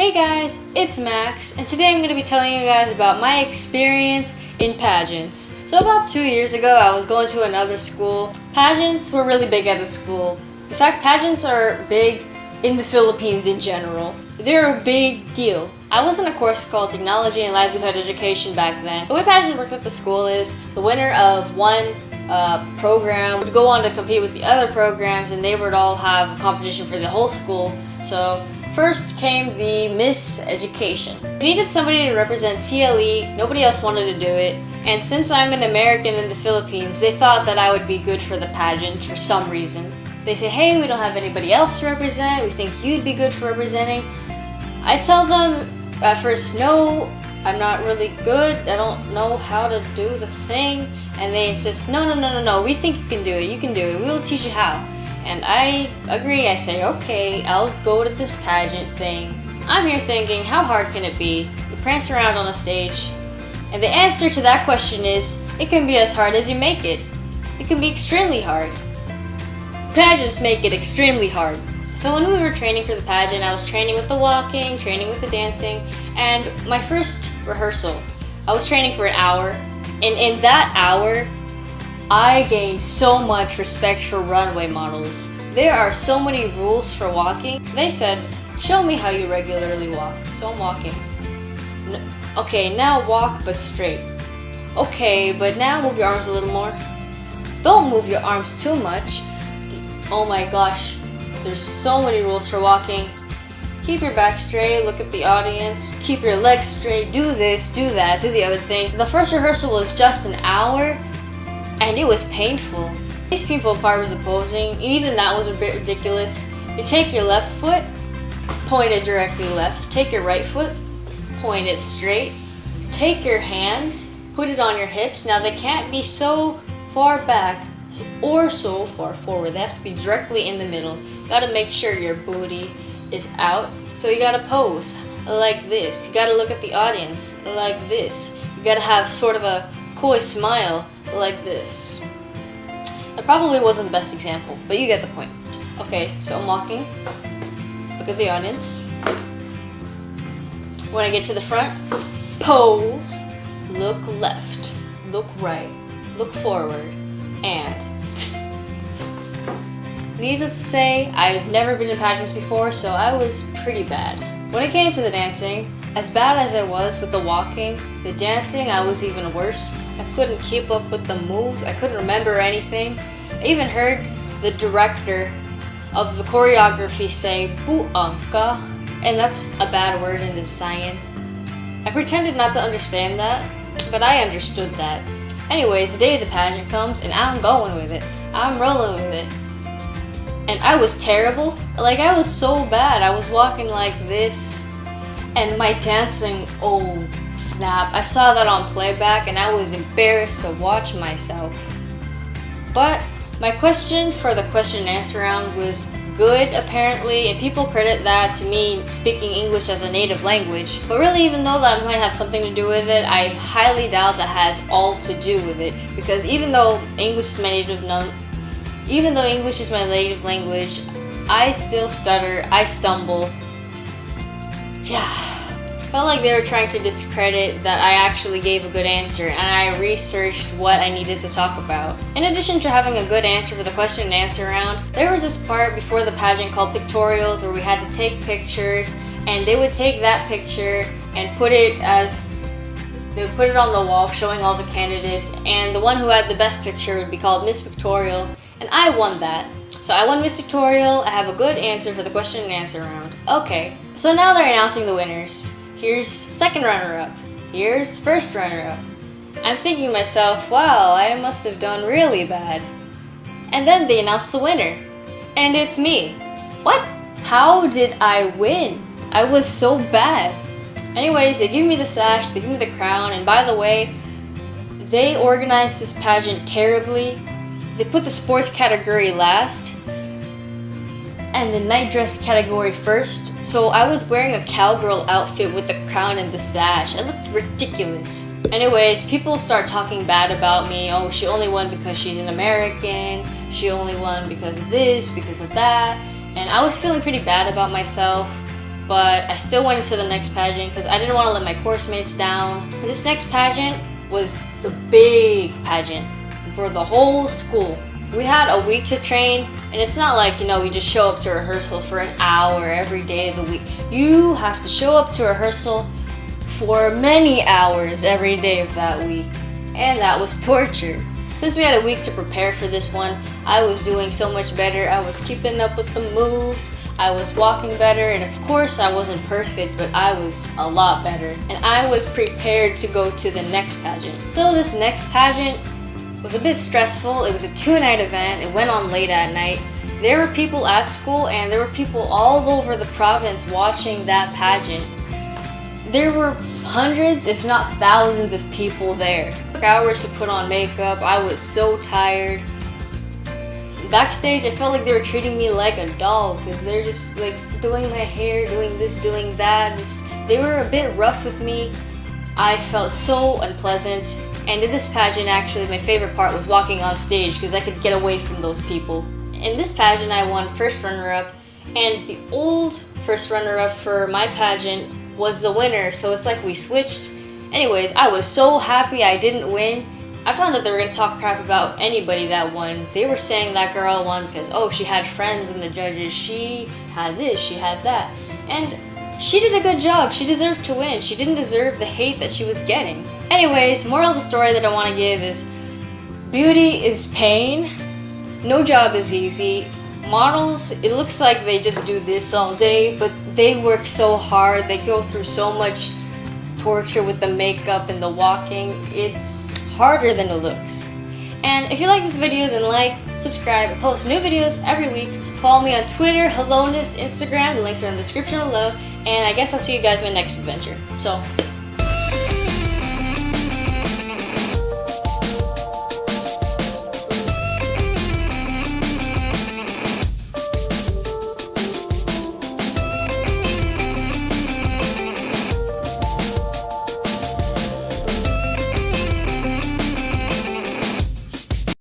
Hey guys, it's Max, and today I'm going to be telling you guys about my experience in pageants. So about 2 years ago, I was going to another school. Pageants were really big at the school. In fact, pageants are big in the Philippines in general. They're a big deal. I was in a course called Technology and Livelihood Education back then. The way pageant worked at the school is the winner of one program would go on to compete with the other programs, and they would all have a competition for the whole school. So first came the Miss Education. We needed somebody to represent TLE, nobody else wanted to do it, and since I'm an American in the Philippines, they thought that I would be good for the pageant for some reason. They say, hey, we don't have anybody else to represent, we think you'd be good for representing. I tell them at first, no, I'm not really good, I don't know how to do the thing, and they insist, no, we think you can do it, we'll teach you how. And I agree, I say, okay, I'll go to this pageant thing. I'm here thinking, how hard can it be? We prance around on a stage. And the answer to that question is, it can be as hard as you make it. It can be extremely hard. Pageants make it extremely hard. So when we were training for the pageant, I was training with the walking, training with the dancing, and my first rehearsal, I was training for an hour. And in that hour, I gained so much respect for runway models. There are so many rules for walking. They said, show me how you regularly walk. So I'm walking. Okay, now walk but straight. Okay, but now move your arms a little more. Don't move your arms too much. Oh my gosh, there's so many rules for walking. Keep your back straight, look at the audience, keep your legs straight, do this, do that, do the other thing. The first rehearsal was just an hour, and it was painful. These people part was opposing, and even that was a bit ridiculous. You take your left foot, point it directly left. Take your right foot, point it straight. Take your hands, put it on your hips. Now they can't be so far back or so far forward. They have to be directly in the middle. You gotta make sure your booty is out. So you gotta pose like this. You gotta look at the audience like this. You gotta have sort of a coy smile like this. That probably wasn't the best example, but you get the point. Okay, so I'm walking. Look at the audience. When I get to the front, pose. Look left. Look right. Look forward. And needless to say, I've never been in pageants before, so I was pretty bad. When it came to the dancing, as bad as I was with the walking, the dancing, I was even worse. I couldn't keep up with the moves. I couldn't remember anything. I even heard the director of the choreography say, "Buangka," and that's a bad word in the Visayan. I pretended not to understand that, but I understood that. Anyways, the day of the pageant comes, and I'm going with it. I'm rolling with it. And I was terrible. Like, I was so bad. I was walking like this. And my dancing, oh snap. I saw that on playback, and I was embarrassed to watch myself. But my question for the question and answer round was good, apparently, and people credit that to me speaking English as a native language. But really, even though that might have something to do with it, I highly doubt that has all to do with it. Because even though English is my native language, I still stutter, I stumble. Yeah. Felt like they were trying to discredit that I actually gave a good answer, and I researched what I needed to talk about. In addition to having a good answer for the question and answer round, there was this part before the pageant called pictorials where we had to take pictures, and they would take that picture and they would put it on the wall showing all the candidates, and the one who had the best picture would be called Miss Pictorial, and I won that. So I won Miss Pictorial, I have a good answer for the question and answer round. Okay, so now they're announcing the winners. Here's second runner-up. Here's first runner-up. I'm thinking to myself, wow, I must have done really bad. And then they announce the winner. And it's me. What? How did I win? I was so bad. Anyways, they give me the sash, they give me the crown, and by the way, they organized this pageant terribly. They put the sports category last, and the night dress category first. So I was wearing a cowgirl outfit with the crown and the sash. It looked ridiculous. Anyways, people start talking bad about me. Oh, she only won because she's an American. She only won because of this, because of that. And I was feeling pretty bad about myself. but I still went into the next pageant because I didn't want to let my course mates down. This next pageant was the big pageant for the whole school. We had a week to train, and it's not like, we just show up to rehearsal for an hour every day of the week. You have to show up to rehearsal for many hours every day of that week, and that was torture. Since we had a week to prepare for this one, I was doing so much better. I was keeping up with the moves, I was walking better, and of course I wasn't perfect, but I was a lot better. And I was prepared to go to the next pageant. So this next pageant was a bit stressful. It was a 2-night event. It went on late at night. There were people at school and there were people all over the province watching that pageant. There were hundreds, if not thousands of people there. It took hours to put on makeup. I was so tired. Backstage, I felt like they were treating me like a doll because they're just like doing my hair, doing this, doing that. They were a bit rough with me. I felt so unpleasant. And in this pageant, actually, my favorite part was walking on stage because I could get away from those people. In this pageant, I won first runner-up, and the old first runner-up for my pageant was the winner, so it's like we switched. Anyways, I was so happy I didn't win. I found out they were going to talk crap about anybody that won. They were saying that girl won because, she had friends in the judges, she had this, she had that. And she did a good job. She deserved to win. She didn't deserve the hate that she was getting. Anyways, moral of the story that I want to give is beauty is pain. No job is easy. Models, it looks like they just do this all day, but they work so hard. They go through so much torture with the makeup and the walking. It's harder than it looks. And if you like this video, then like, subscribe. I post new videos every week. Follow me on Twitter, Hellowness, Instagram. The links are in the description below. And I guess I'll see you guys in my next adventure. So,